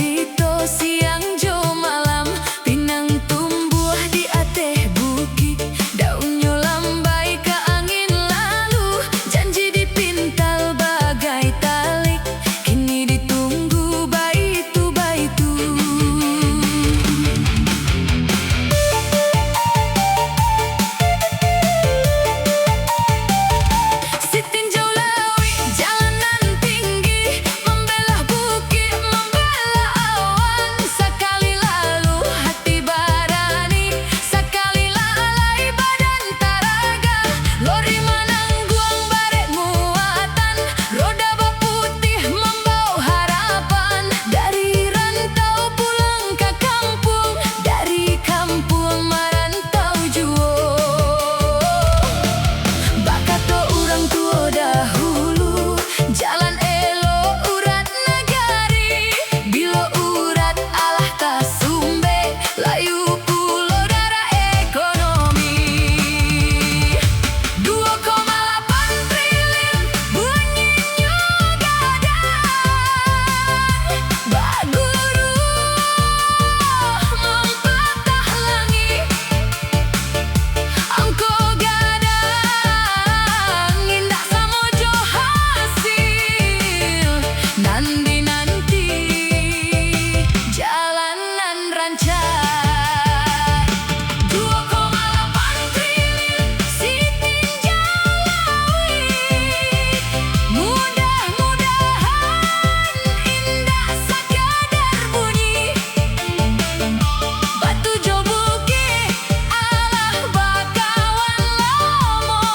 Barito siang jo malam, pinang tumbuh di ateh bukit. Daunnya lambai ke angin lalu, janji dipintal bagai tali. Kini ditunggu baitu-baitu. Si tinjau lawi jalanan tinggi, membelah bukit, membelah awan. Sekali lalu hati barani, sekali lalai badan taraga. Lori manangguang barek muatan, roda baputih membawa harapan. Dari rantau pulang ke kampung, dari kampung merantau jua. Bakato urang tua dahulu, jalan elo urat negari. Bilo urat alah kasumbe, layu pulau darah ekonomi. 2,8 triliun bunyinya gadang. Baguru mempatah langit, angko gadang indah samojo hasil. Nanti-nanti jalanan rancak. 2,8 triliun si tinjau lawi, mudah-mudahan indah sakadar bunyi. Batu jo bukit alah bakawan lamo,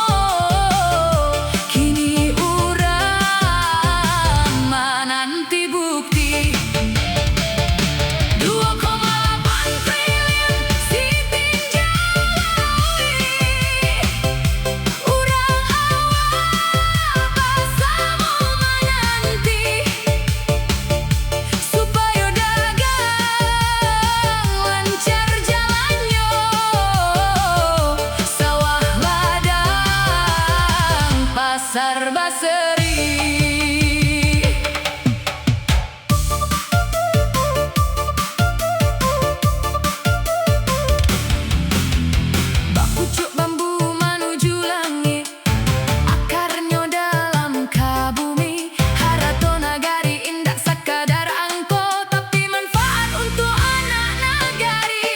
kini urang mananti bukti. 2,8 triliun si tinjau lawi, urang awal bersama menanti. Supaya dagang lancar jalannya, sawah ladang pasar baseri. Bakucuk bambu menuju langit, akarnya dalam ka bumi. Harato nagari indah sakadar angko, tapi manfaat untuk anak nagari.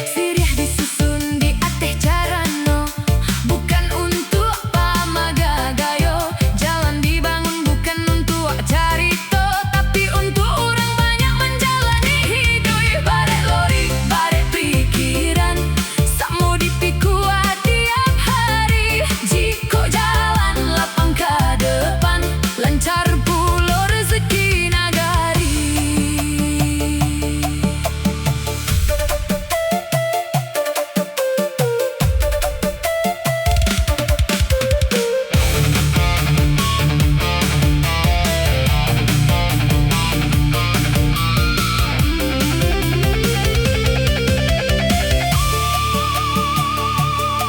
Sirih disusun di ateh carano, bukan untuk pamagagayo. Jalan dibangun bukan untuk carito, tapi untuk orang banyak menjalani hidup. Barek lori, barek pikiran, samo dipikuat tiap hari. Jiko jalan lapang ke depan, lancar pulau rezeki nagari.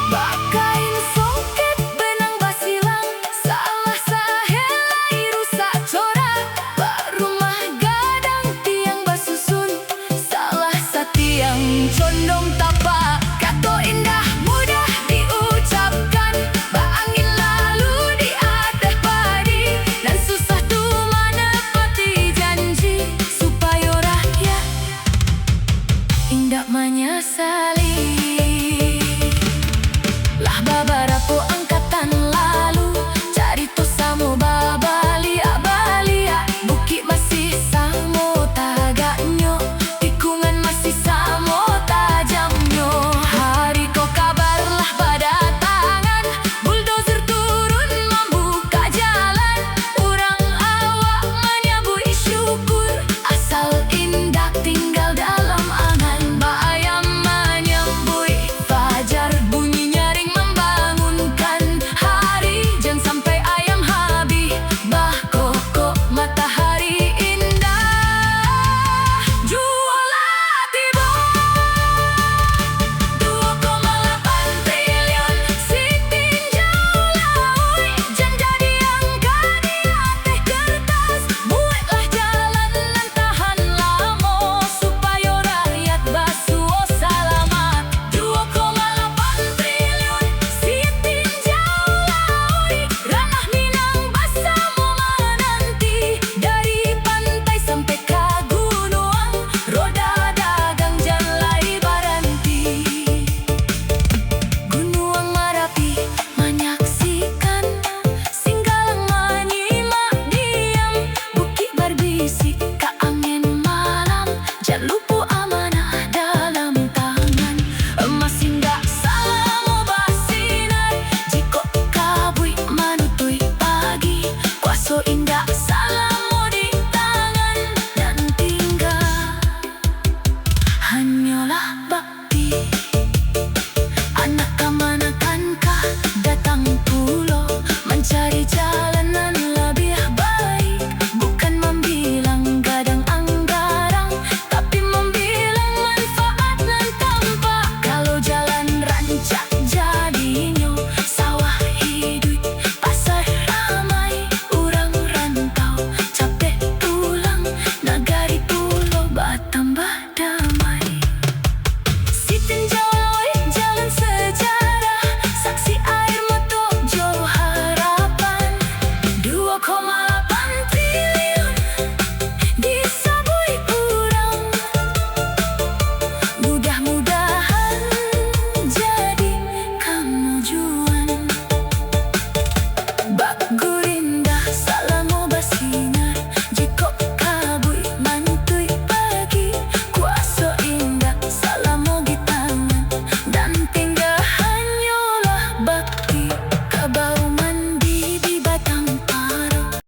Bakain songket benang basilang, salah sahelai rusak corak. Barumah gadang tiang basusun, salah satiang condong tapak. Kato indah mudah diucapkan, baangin lalu di ateh padi. Dan susah tu menepati janji, supaya rakyat indak menyesali. Lah babara